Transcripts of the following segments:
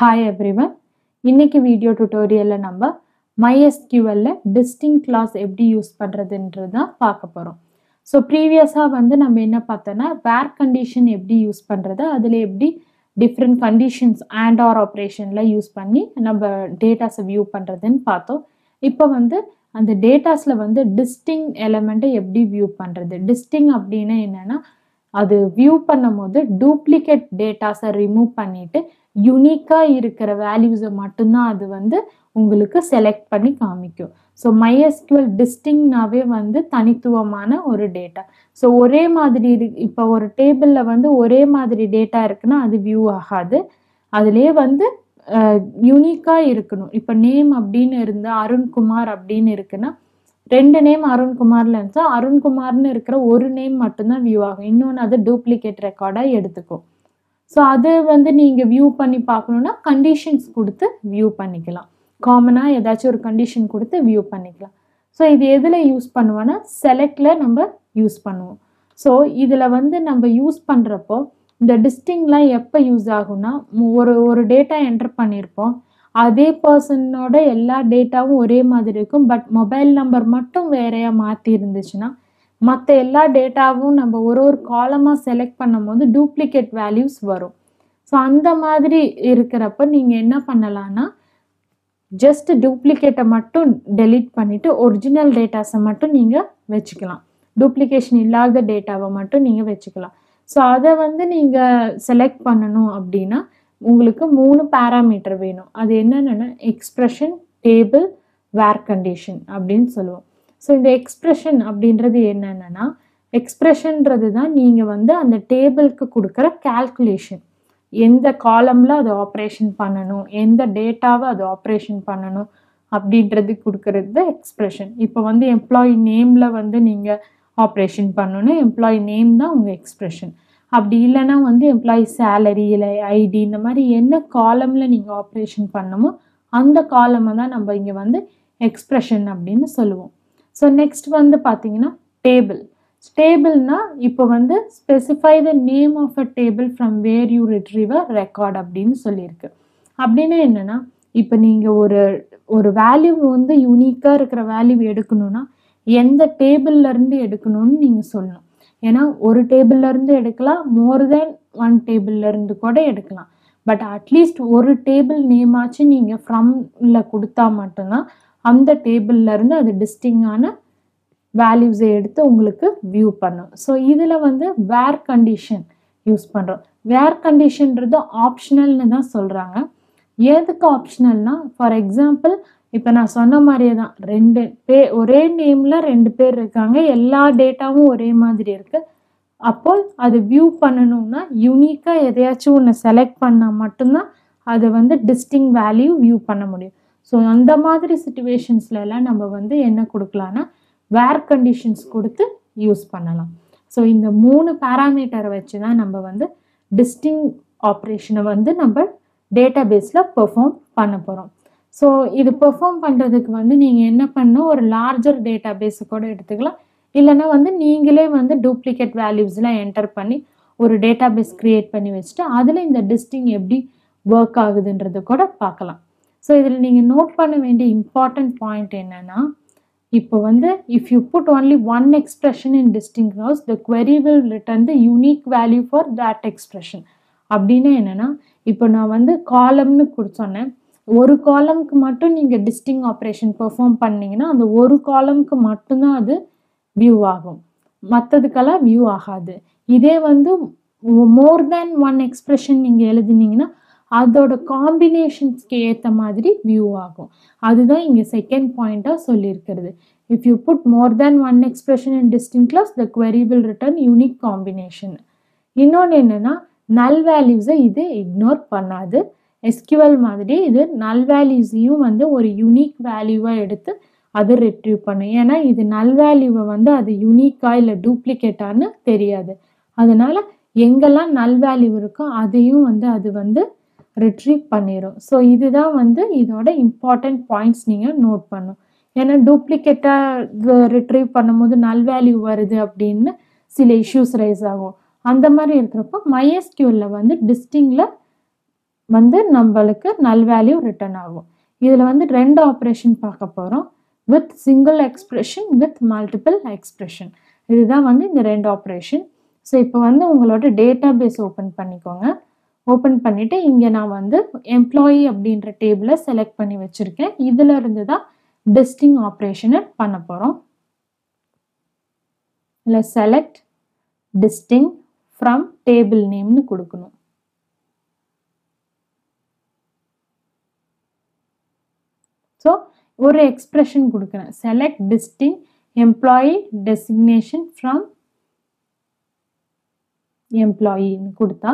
Hi everyone. இன்னைக்கு video டியூட்டோரியல்ல நம்ம MySQL distinct class எப்படி யூஸ் பண்றதுன்றது தான் பார்க்க போறோம். ஸோ ப்ரீவியஸா நம்ம என்ன பார்த்தோம்னா வேர் கண்டிஷன் எப்படி யூஸ் பண்றது, அதுல எப்படி டிஃப்ரெண்ட் கண்டிஷன்ஸ் அண்ட் ஆர் ஆப்ரேஷன்ல யூஸ் பண்ணி நம்ம டேட்டாஸை வியூ பண்றதுன்னு பார்த்தோம். இப்போ அந்த டேட்டாஸ்ல டிஸ்டிங் எலிமெண்ட்டை எப்படி வியூ பண்றது. டிஸ்டிங் அப்படின்னா என்னன்னா அது வியூ பண்ணும்போது டூப்ளிகேட் டேட்டாஸை ரிமூவ் பண்ணிட்டு யூனிக்கா இருக்கிற வேல்யூஸை மட்டும்தான் அது உங்களுக்கு செலக்ட் பண்ணி காமிக்கும். ஸோ MySQL டிஸ்டிங்னாவே தனித்துவமான ஒரு டேட்டா. ஸோ ஒரே மாதிரி இப்போ ஒரு டேபிளில் ஒரே மாதிரி டேட்டா இருக்குன்னா அது வியூ ஆகாது. அதுலேயே யூனிக்கா இருக்கணும். இப்போ நேம் அப்படின்னு இருந்தால் அருண்குமார் அப்படின்னு இருக்குன்னா ரெண்டு நேம் அருண்குமார்ல இருந்தா அருண்குமார்னு இருக்கிற ஒரு நேம் மட்டும்தான் வியூ ஆகும். இன்னொன்று அது டூப்ளிகேட் ரெக்கார்டாக எடுத்துக்கும். ஸோ அது நீங்கள் வியூ பண்ணி பார்க்கணுன்னா கண்டிஷன்ஸ் கொடுத்து வியூ பண்ணிக்கலாம். காமனாக ஏதாச்சும் ஒரு கண்டிஷன் கொடுத்து வியூ பண்ணிக்கலாம். ஸோ இது எதில் யூஸ் பண்ணுவோன்னா செலக்டில் நம்ம யூஸ் பண்ணுவோம். ஸோ இதில் நம்ம யூஸ் பண்ணுறப்போ இந்த டிஸ்டிங்லாம் எப்போ யூஸ் ஆகும்னா ஒரு டேட்டா என்டர் பண்ணியிருப்போம். அதே பர்சனோட எல்லா டேட்டாவும் ஒரே மாதிரி இருக்கும். பட் மொபைல் நம்பர் மட்டும் வேறையா மாற்றி இருந்துச்சுன்னா மற்ற எல்லா டேட்டாவும் நம்ம ஒரு காலமாக செலக்ட் பண்ணும் போது டூப்ளிகேட் வேல்யூஸ் வரும். ஸோ அந்த மாதிரி இருக்கிறப்ப நீங்கள் என்ன பண்ணலான்னா ஜஸ்ட் டூப்ளிகேட்டை மட்டும் டெலீட் பண்ணிவிட்டு ஒரிஜினல் டேட்டாஸை மட்டும் நீங்கள் வச்சுக்கலாம். டூப்ளிகேஷன் இல்லாத டேட்டாவை மட்டும் நீங்கள் வச்சுக்கலாம். ஸோ அதை நீங்கள் செலக்ட் பண்ணணும் அப்படின்னா உங்களுக்கு 3 பேராமீட்டர் வேணும். அது என்னென்னா எக்ஸ்பிரஷன், டேபிள், வேர் கண்டிஷன் அப்படின்னு சொல்லுவோம். ஸோ இந்த எக்ஸ்பிரஷன் அப்படின்றது என்னென்னா எக்ஸ்பிரஷன்றது தான் நீங்கள் அந்த டேபிளுக்கு கொடுக்குற கால்குலேஷன். எந்த காலமில் அது ஆப்ரேஷன் பண்ணணும், எந்த டேட்டாவை அது ஆப்ரேஷன் பண்ணணும் அப்படின்றது கொடுக்கறது தான் எக்ஸ்பிரஷன். இப்போ எம்ப்ளாயி நேமில் நீங்கள் ஆப்ரேஷன் பண்ணணும். எம்ப்ளாயி நேம் தான் உங்கள் எக்ஸ்பிரஷன். அப்படி இல்லைன்னா எம்ப்ளாயி சேலரி இல்லை ஐடி இந்த மாதிரி என்ன காலமில் நீங்கள் ஆப்ரேஷன் பண்ணமோ அந்த காலமை தான் நம்ம இங்கே எக்ஸ்பிரஷன் அப்படின்னு சொல்லுவோம். ஸோ நெக்ஸ்ட் பார்த்தீங்கன்னா டேபிள். டேபிள்னா இப்போ specify the name of a table from where you retrieve a record அப்படின்னு சொல்லியிருக்கு. அப்படின்னா என்னென்னா இப்போ நீங்கள் ஒரு வேல்யூ யூனிக்காக இருக்கிற வேல்யூ எடுக்கணும்னா எந்த டேபிள்லேருந்து எடுக்கணும்னு நீங்கள் சொல்லணும். ஏன்னா ஒரு டேபிள்லேருந்து எடுக்கலாம், மோர் தென் ஒன் டேபிள்லேருந்து கூட எடுக்கலாம். பட் அட்லீஸ்ட் ஒரு டேபிள் நேமாச்சு நீங்கள் ஃப்ரம்ல கொடுத்தா மட்டும்தான் அந்த டேபிள்லேருந்து அது டிஸ்டிங்கான வேல்யூஸை எடுத்து உங்களுக்கு வியூ பண்ணும். ஸோ இதில் வேர் கண்டிஷன் யூஸ் பண்ணுறோம். வேர் கண்டிஷன்றது ஆப்ஷனல்னு தான் சொல்கிறாங்க. எதுக்கு ஆப்ஷனல்னா ஃபார் எக்ஸாம்பிள் இப்போ நான் சொன்ன மாதிரியே தான் ஒரே நேமில் 2 பேர் இருக்காங்க, எல்லா டேட்டாவும் ஒரே மாதிரி இருக்குது. அப்போ அது வியூ பண்ணணும்னா யூனிக்காக எதையாச்சும் ஒன்று செலக்ட் பண்ணால் மட்டும்தான் அதை டிஸ்டிங் வேல்யூ வியூ பண்ண முடியும். ஸோ அந்த மாதிரி சிச்சுவேஷன்ஸ்லாம் நம்ம என்ன கொடுக்கலான்னா வேர் கண்டிஷன்ஸ் கொடுத்து யூஸ் பண்ணலாம். ஸோ இந்த 3 பேராமீட்டரை வச்சு தான் நம்ம டிஸ்டிங் ஆப்ரேஷனை நம்ம டேட்டா பேஸில் பெர்ஃபார்ம் பண்ண போகிறோம். ஸோ இது பெர்ஃபார்ம் பண்ணுறதுக்கு நீங்கள் என்ன பண்ணணும், ஒரு லார்ஜர் டேட்டா பேஸை கூட எடுத்துக்கலாம். இல்லைன்னா நீங்களே டூப்ளிகேட் வேல்யூஸ்லாம் என்டர் பண்ணி ஒரு டேட்டா பேஸ் க்ரியேட் பண்ணி வச்சுட்டு அதில் இந்த டிஸ்டிங் எப்படி ஒர்க் ஆகுதுன்றது கூட பார்க்கலாம். ஸோ இதில் நீங்கள் நோட் பண்ண வேண்டிய இம்பார்ட்டன்ட் பாயிண்ட் என்னென்னா இப்போ if you put only one expression in distinct rows the query will return the unique value for that expression. அப்படின்னு என்னென்னா இப்போ நான் காலம்னு சொன்னேன். ஒரு காலம்க்கு மட்டும் நீங்கள் டிஸ்டிங் ஆப்ரேஷன் பெர்ஃபார்ம் பண்ணிங்கன்னா அந்த ஒரு காலம்க்கு மட்டும்தான் அது வியூ ஆகும், மற்றதுக்கெல்லாம் வியூ ஆகாது. இதே மோர் தேன் ஒன் எக்ஸ்பிரஷன் நீங்கள் எழுதினீங்கன்னா அதோட காம்பினேஷன்ஸ்க்கு ஏற்ற மாதிரி வியூ ஆகும். அதுதான் இங்கே செகண்ட் பாயிண்டாக சொல்லியிருக்கிறது. If you put more than one expression in distinct class the query will return unique combination. இன்னொன்று என்னென்னா நல் வேல்யூஸை இது இக்னோர் பண்ணாது. SQL மாதிரி இது நல் வேல்யூஸையும் ஒரு யூனிக் வேல்யூவாக எடுத்து அது ரிட்ரீவ் பண்ணும். ஏன்னா இது நல் வேல்யூவை அது யூனிக்கா இல்லை டூப்ளிகேட்டான்னு தெரியாது. அதனால எங்கெல்லாம் நல் வேல்யூ இருக்கோ அதையும் அது ரிட்ரீவ் பண்ணிடும். ஸோ இதுதான் இதோட இம்பார்ட்டன்ட் பாயிண்ட்ஸ் நீங்கள் நோட் பண்ணும். ஏன்னா டூப்ளிகேட்டாக ரிட்ரீவ் பண்ணும்போது நல் வேல்யூ வருது அப்படின்னு சில இஷ்யூஸ் ரைஸ் ஆகும். அந்த மாதிரி இருக்கிறப்போ MySQL டிஸ்டிங்கில் வந்து நம்மளுக்கு நல் வேல்யூ ரிட்டர்ன் ஆகும். இதில் வந்து 2 ஆப்ரேஷன் பார்க்க போகிறோம். With single expression with multiple expression. இதுதான் வந்து இந்த 2 ஆப்ரேஷன். ஸோ இப்போ வந்து உங்களோட டேட்டா பேஸ் ஓப்பன் பண்ணிக்கோங்க. ஓப்பன் பண்ணிவிட்டு இங்கே நான் வந்து எம்ப்ளாயி அப்படின்ற டேபிளை செலக்ட் பண்ணி வச்சுருக்கேன். இதில் இருந்து தான் டிஸ்டிங் ஆப்ரேஷனை பண்ண போகிறோம். இல்லை செலக்ட் டிஸ்டிங் ஃப்ரம் டேபிள் நேம்னு கொடுக்கணும். ஸோ ஒரு எக்ஸ்பிரஷன் கொடுக்குறேன். Select distinct employee designation from எம்ப்ளாயின்னு கொடுத்தா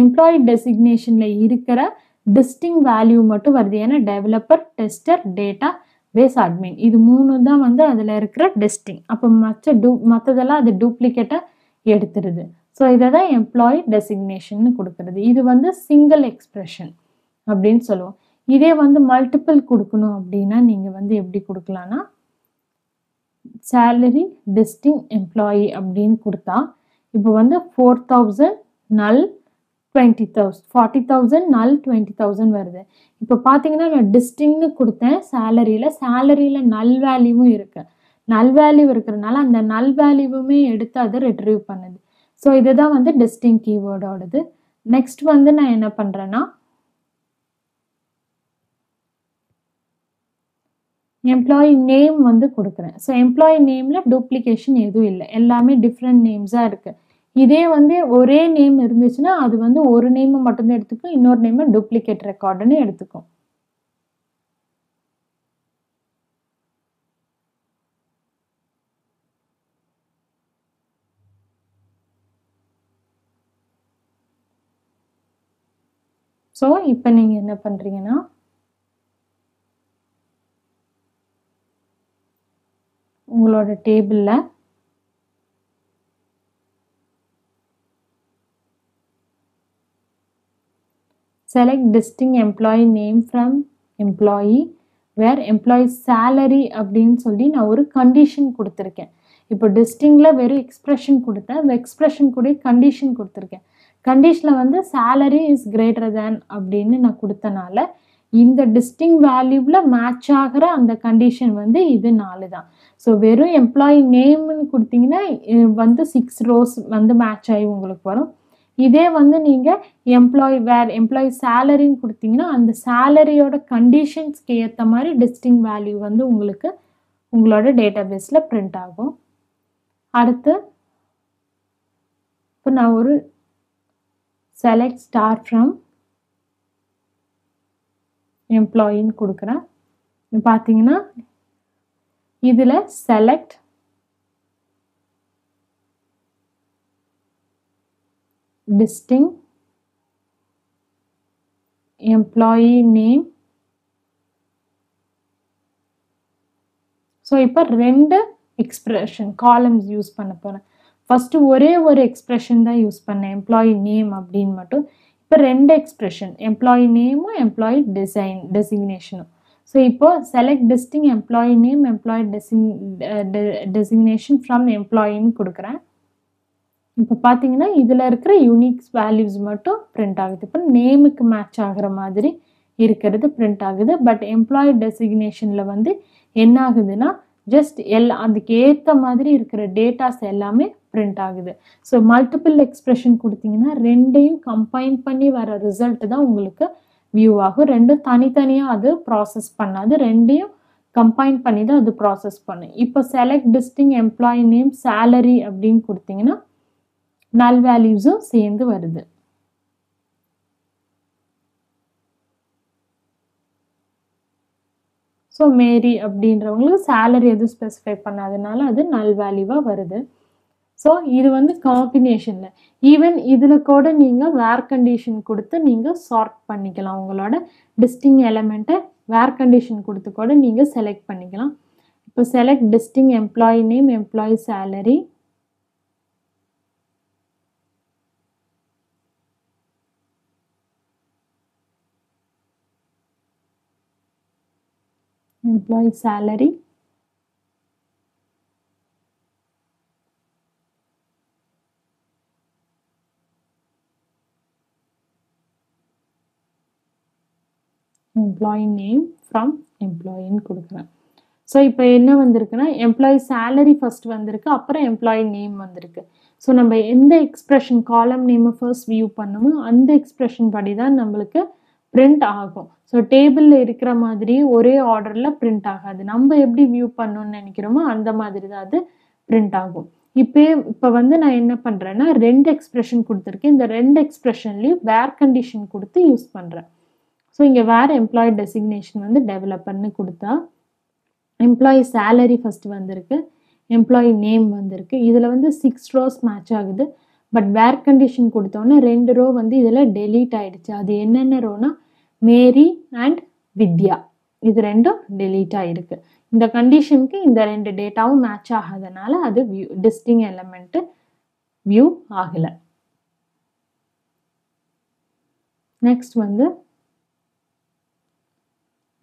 எம்ப்ளாயி டெசிக்னேஷனில் இருக்கிற டிஸ்டிங் வேல்யூ மட்டும் வருது. ஏன்னா developer, tester, database admin இது 3 தான் வந்து அதில் இருக்கிற டிஸ்டிங். அப்போ மற்றதெல்லாம் அது டூப்ளிகேட்டாக எடுத்துருது. ஸோ இதை தான் எம்ப்ளாயி டெசிக்னேஷன் கொடுக்கறது. இது வந்து சிங்கிள் எக்ஸ்பிரஷன் அப்படின்னு சொல்லுவோம். இதே வந்து மல்டிபிள் கொடுக்கணும் அப்படின்னா நீங்கள் வந்து எப்படி கொடுக்கலான்னா சேலரி டிஸ்டிங் எம்ப்ளாயி அப்படின்னு கொடுத்தா இப்போ வந்து 4,000 நல் 20,000 40,000 நல் 20,000 வருது. இப்போ பார்த்தீங்கன்னா நான் டிஸ்டிங்னு கொடுத்தேன். சேலரியில் நல் வேல்யூவும் இருக்குது. நல் வேல்யூ இருக்கிறதுனால அந்த நல் வேல்யூவுமே எடுத்து அதை ரிட்ரீவ் பண்ணுது. ஸோ இதுதான் வந்து டிஸ்டிங் கீவேர்டோடது. நெக்ஸ்ட் வந்து நான் என்ன பண்ணுறேன்னா எம்ப்ளாயி நேம் வந்து கொடுக்குறேன். ஸோ எம்ப்ளாயி நேமில் டூப்ளிகேஷன் எதுவும் இல்லை, எல்லாமே டிஃப்ரெண்ட் நேம்ஸாக இருக்குது. இதே வந்து ஒரே நேம் இருந்துச்சுன்னா அது வந்து ஒரு நேமை மட்டும்தான் எடுத்துக்கும், இன்னொரு நேமை டூப்ளிகேட் ரெக்கார்டுன்னு எடுத்துக்கும். ஸோ இப்போ நீங்கள் என்ன பண்ணுறீங்கன்னா உங்களோட டேபிளில் select distinct employee name from employee where employee salary அப்படின்னு சொல்லி நான் ஒரு கண்டிஷன் கொடுத்துருக்கேன். இப்போ டிஸ்டிங்கில் வெறும் எக்ஸ்பிரஷன் கொடுத்தேன். அந்த எக்ஸ்பிரஷன் கூட கண்டிஷன் கொடுத்துருக்கேன். கண்டிஷனில் வந்து salary is greater than அப்படின்னு நான் கொடுத்தனால இந்த டிஸ்டிங் வேல்யூவில் மேட்ச் ஆகிற அந்த கண்டிஷன் வந்து இது 4 தான். ஸோ வெறும் எம்ப்ளாயி நேம்னு கொடுத்தீங்கன்னா வந்து 6 rows வந்து மேட்ச் ஆகி உங்களுக்கு வரும். இதே வந்து நீங்கள் எம்ப்ளாயி சேலரின்னு கொடுத்தீங்கன்னா அந்த சேலரியோட கண்டிஷன்ஸ்க்கு ஏற்ற மாதிரி டிஸ்டிங் வேல்யூ வந்து உங்களுக்கு உங்களோட டேட்டா பேஸில் பிரிண்ட் ஆகும். அடுத்து இப்போ நான் ஒரு செலக்ட் ஸ்டார் ஃப்ரம் எம்ப்ளாயின்னு கொடுக்குறேன். பார்த்தீங்கன்னா இதில் select distinct employee name. So இப்போ 2 எக்ஸ்பிரஷன் காலம்ஸ் யூஸ் பண்ண போகிறேன். ஃபஸ்ட்டு ஒரே ஒரு எக்ஸ்பிரஷன் தான் யூஸ் பண்ணேன், எம்ப்ளாயி நேம் அப்படின்னு மட்டும். இப்போ 2 எக்ஸ்பிரஷன், எம்ப்ளாயி நேமும் எம்ப்ளாயி டெசிக்னேஷனும். ஸோ இப்போ select distinct employee name employee designation from எம்ப்ளாயின்னு கொடுக்குறேன். இப்போ பார்த்தீங்கன்னா இதில் இருக்கிற யூனிக்ஸ் வேல்யூஸ் மட்டும் பிரிண்ட் ஆகுது. இப்போ நேமுக்கு மேட்ச் ஆகிற மாதிரி இருக்கிறது பிரிண்ட் ஆகுது. பட் எம்ப்ளாயி டெசிக்னேஷனில் வந்து என்ன ஆகுதுன்னா ஜஸ்ட் அதுக்கு ஏற்ற மாதிரி இருக்கிற டேட்டாஸ் எல்லாமே பிரிண்ட் ஆகுது. ஸோ மல்டிபிள் எக்ஸ்பிரஷன் கொடுத்தீங்கன்னா 2ஐயும் கம்பைன் பண்ணி வர ரிசல்ட் தான் உங்களுக்கு வியூ ஆகும். 2ம் தனித்தனியாக அது ப்ராசஸ் பண்ணாது, 2ஐயும் கம்பைன் பண்ணி தான் அது ப்ராசஸ் பண்ணும். இப்போ select distinct employee name salary அப்படின்னு கொடுத்தீங்கன்னா நல் வேல்யூஸும் சேர்ந்து வருது. ஸோ மேரி அப்படின்றவங்களுக்கு சேலரி எதுவும் ஸ்பெசிஃபை பண்ணாதனால அது நல் வேல்யூவாக வருது. ஸோ இது வந்து காம்பினேஷனில் ஈவன் இதில் கூட நீங்கள் வேர் கண்டிஷன் கொடுத்து நீங்கள் சார்ட் பண்ணிக்கலாம். உங்களோட டிஸ்டிங் எலமெண்ட்டை வேர் கண்டிஷன் கொடுத்து கூட நீங்கள் செலக்ட் பண்ணிக்கலாம். இப்போ select distinct employee name employee salary. Employee salary. Employee name from எம்ப்ளாயின்னு கொடுக்குறேன். ஸோ இப்போ என்ன வந்திருக்குன்னா எம்ப்ளாயி சேலரி ஃபர்ஸ்ட் வந்திருக்கு, அப்புறம் எம்ப்ளாயி நேம் வந்திருக்கு. ஸோ நம்ம எந்த எக்ஸ்பிரஷன் காலம் நேமை ஃபர்ஸ்ட் வியூ பண்ணமோ அந்த எக்ஸ்பிரஷன் படி தான் நம்மளுக்கு பிரிண்ட் ஆகும். ஸோ டேபிளில் இருக்கிற மாதிரி ஒரே ஆர்டரில் பிரிண்ட் ஆகாது. நம்ம எப்படி வியூ பண்ணணும்னு நினைக்கிறோமோ அந்த மாதிரி தான் அது பிரிண்ட் ஆகும். இப்போ வந்து நான் என்ன பண்ணுறேன்னா 2 எக்ஸ்பிரஷன் கொடுத்துருக்கேன். இந்த 2 எக்ஸ்பிரஷன்லேயும் வேர் கண்டிஷன் கொடுத்து யூஸ் பண்ணுறேன். ஸோ இங்கே வேர் எம்ப்ளாயி டெசிக்னேஷன் வந்து டெவலப்பர்னு கொடுத்தா எம்ப்ளாயி சேலரி ஃபர்ஸ்ட் வந்திருக்கு, எம்ப்ளாயி நேம் வந்திருக்கு. இதில் வந்து 6 rows மேட்ச் ஆகுது. பட் வேர் கண்டிஷன் கொடுத்தோன்னே 2 row வந்து இதில் டெலீட் ஆகிடுச்சு. அது என்னென்ன ரோனா மேரி அண்ட் வித்யா, இது 2ம் டெலீட் ஆகிருக்கு. இந்த கண்டிஷனுக்கு இந்த 2 டேட்டாவும் மேட்ச் ஆகாதனால அது டிஸ்டிங் எலமெண்ட்டு வியூ ஆகலை. நெக்ஸ்ட் வந்து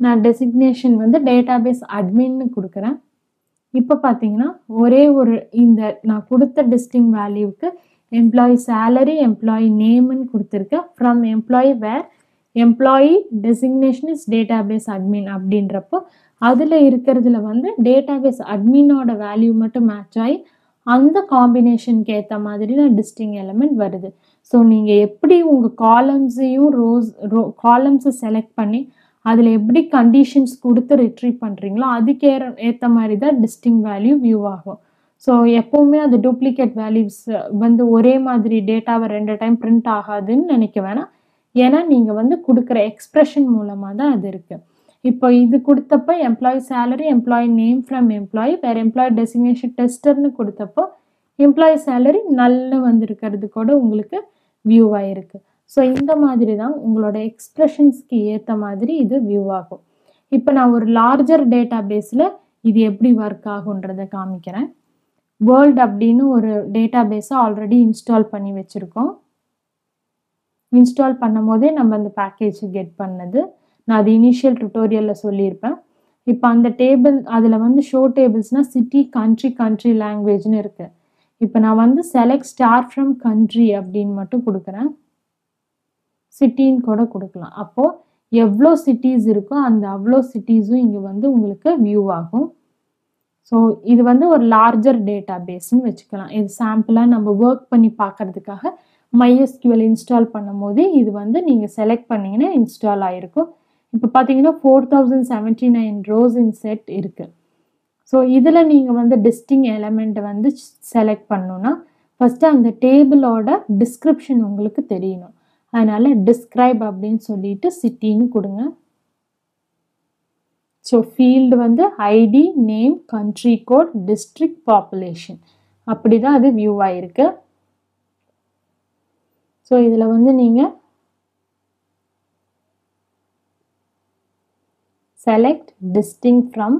நான் டெசிக்னேஷன் வந்து டேட்டாபேஸ் அட்மின்னு கொடுக்குறேன். இப்போ பார்த்தீங்கன்னா ஒரே ஒரு இந்த நான் கொடுத்த டிஸ்டிங் வேல்யூவுக்கு எம்ப்ளாயி சேலரி எம்ப்ளாயி நேம்னு கொடுத்துருக்கேன். From employee where employee designation is database admin அப்படின்றப்போ அதில் இருக்கிறதுல வந்து டேட்டாபேஸ் அட்மினோட வேல்யூ மட்டும் மேட்ச் ஆகி அந்த காம்பினேஷனுக்கு ஏற்ற மாதிரி தான் டிஸ்டிங் எலமெண்ட் வருது. ஸோ நீங்கள் எப்படி உங்கள் காலம்ஸையும் காலம்ஸை செலக்ட் பண்ணி அதில் எப்படி கண்டிஷன்ஸ் கொடுத்து ரிட்ரீவ் பண்ணுறீங்களோ அதுக்கு ஏற்ற மாதிரி தான் டிஸ்டிங் வேல்யூ வியூ ஆகும். ஸோ எப்போவுமே அது டூப்ளிகேட் வேல்யூஸ் வந்து ஒரே மாதிரி டேட்டாவை 2 டைம் பிரிண்ட் ஆகாதுன்னு நினைக்க வேணாம். ஏன்னா நீங்கள் வந்து கொடுக்குற எக்ஸ்பிரஷன் மூலமாக தான் அது இருக்குது. இப்போ இது கொடுத்தப்போ employee salary employee name from employee வேறு எம்ப்ளாயி டெசிக்னேஷன் டெஸ்டர்னு கொடுத்தப்போ எம்ப்ளாயி சேலரி நல்ல வந்திருக்கிறது கூட உங்களுக்கு வியூ ஆகிருக்கு. ஸோ இந்த மாதிரி தான் உங்களோட எக்ஸ்பிரஷன்ஸ்க்கு ஏற்ற மாதிரி இது வியூ ஆகும். இப்போ நான் ஒரு லார்ஜர் டேட்டா பேஸில் இது எப்படி ஒர்க் ஆகுன்றதை காமிக்கிறேன். வேர்ல்ட் அப்படின்னு ஒரு டேட்டா பேஸை ஆல்ரெடி இன்ஸ்டால் பண்ணி வச்சுருக்கோம். இன்ஸ்டால் பண்ணும் போதே நம்ம அந்த பேக்கேஜ் கெட் பண்ணது நான் அது இனிஷியல் டுட்டோரியலில் சொல்லியிருப்பேன். இப்போ அந்த டேபிள் அதில் வந்து ஷோ டேபிள்ஸ்னால் சிட்டி கண்ட்ரி லாங்குவேஜ்னு இருக்குது. இப்போ நான் வந்து செலக்ட் ஸ்டார் ஃப்ரம் கண்ட்ரி அப்படின்னு மட்டும் கொடுக்குறேன். சிட்டின்னு கூட கொடுக்கலாம். அப்போது எவ்வளோ சிட்டிஸ் இருக்கோ அந்த அவ்வளோ சிட்டிஸும் இங்கே வந்து உங்களுக்கு வியூ ஆகும். ஸோ இது வந்து ஒரு லார்ஜர் டேட்டா பேஸ்ன்னு வச்சுக்கலாம். இது சாம்பிளாக நம்ம ஒர்க் பண்ணி பார்க்கறதுக்காக MySQL இன்ஸ்டால் பண்ணும் போது இது வந்து நீங்கள் செலக்ட் பண்ணிங்கன்னா இன்ஸ்டால் ஆகிருக்கும். இப்போ பார்த்தீங்கன்னா 4079 rows இன் செட் இருக்குது. ஸோ இதில் நீங்கள் வந்து டிஸ்டிங் எலமெண்ட்டை வந்து செலக்ட் பண்ணணுன்னா ஃபஸ்ட்டு அந்த டேபிளோட டிஸ்கிரிப்ஷன் உங்களுக்கு தெரியணும். அதனால் டிஸ்கிரைப் அப்படின்னு சொல்லிட்டு சிட்டின்னு கொடுங்க. ஸோ ஃபீல்டு வந்து ID name country code district population அப்படி தான் அது வியூ ஆகிருக்கு. ஸோ இதில் வந்து நீங்கள் செலக்ட் டிஸ்டிங் ஃப்ரம்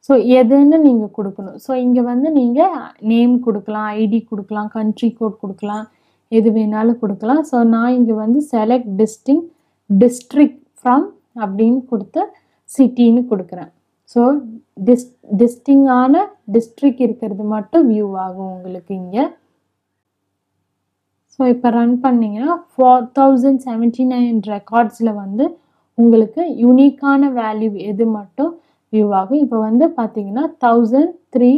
ஸோ எதுன்னு நீங்கள் கொடுக்கணும். ஸோ இங்கே வந்து நீங்கள் நேம் கொடுக்கலாம், ஐடி கொடுக்கலாம், கண்ட்ரி கோட் கொடுக்கலாம், எது வேணாலும் கொடுக்கலாம். ஸோ நான் இங்கே வந்து செலக்ட் டிஸ்டிங் டிஸ்ட்ரிக்ட் ஃப்ரம் அப்படின்னு கொடுத்து சிட்டின்னு கொடுக்குறேன். ஸோ டிஸ்டிங்கான டிஸ்ட்ரிக்ட் இருக்கிறது மட்டும் வியூ ஆகும் உங்களுக்கு இங்கே. ஸோ இப்போ ரன் பண்ணிங்கன்னா 4079 ரெக்கார்ட்ஸில் வந்து உங்களுக்கு யூனிக்கான வேல்யூ எது மட்டும் வியூ ஆகும். இப்போ வந்து பார்த்தீங்கன்னா 1003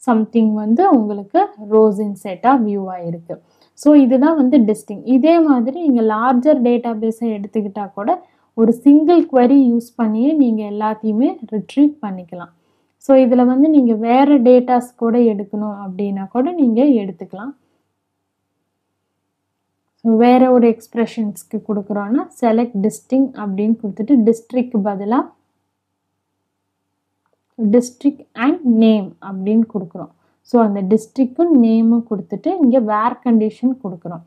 சம்திங் வந்து உங்களுக்கு ரோஸ் இன் செட்டாக வியூ ஆகிருக்கு. ஸோ இதுதான் வந்து டிஸ்டிங். இதே மாதிரி நீங்கள் லார்ஜர் டேட்டா பேஸை எடுத்துக்கிட்டால் கூட ஒரு சிங்கிள் query யூஸ் பண்ணியே நீங்கள் எல்லாத்தையுமே ரிட்ரீவ் பண்ணிக்கலாம். ஸோ இதில் வந்து நீங்கள் வேறு டேட்டாஸ் கூட எடுக்கணும் அப்படின்னா கூட நீங்கள் எடுத்துக்கலாம். ஸோ வேறு ஒரு எக்ஸ்பிரஷன்ஸ்க்கு கொடுக்குறோன்னா செலக்ட் டிஸ்டிங் அப்படின்னு கொடுத்துட்டு டிஸ்ட்ரிக்ட் பதிலாக டிஸ்ட்ரிக்ட் அண்ட் நேம் அப்படின்னு கொடுக்குறோம். ஸோ அந்த டிஸ்ட்ரிக்டும் நேமும் கொடுத்துட்டு இங்கே வேர் கண்டிஷன் கொடுக்குறோம்.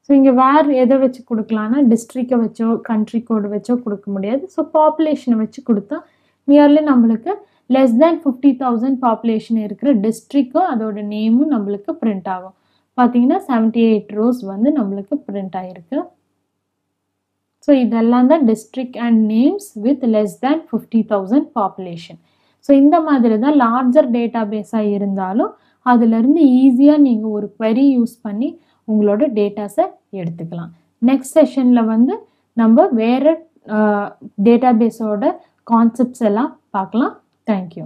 ஸோ இங்கே வேர் எதை வச்சு கொடுக்கலான்னா டிஸ்ட்ரிக்டை வச்சோ கண்ட்ரி கோடு வச்சோ கொடுக்க முடியாது. ஸோ பாப்புலேஷனை வச்சு கொடுத்தா நியர்லி நம்மளுக்கு லெஸ் தேன் 50,000 பாப்புலேஷன் இருக்கிற டிஸ்ட்ரிக்டும் அதோட நேமும் நம்மளுக்கு பிரிண்ட் ஆகும். பார்த்தீங்கன்னா 78 rows வந்து நம்மளுக்கு பிரிண்ட் ஆகிருக்கு. ஸோ இதெல்லாம் தான் district and names with less than 50,000 population. So இந்த மாதிரி தான் லார்ஜர் டேட்டா பேஸாக இருந்தாலும் அதிலிருந்து ஈஸியாக நீங்கள் ஒரு query யூஸ் பண்ணி உங்களோட டேட்டாஸை எடுத்துக்கலாம். நெக்ஸ்ட் செஷனில் வந்து நம்ம வேறு டேட்டாபேஸோட கான்செப்ட்ஸ் எல்லாம் பார்க்கலாம். தேங்க்யூ.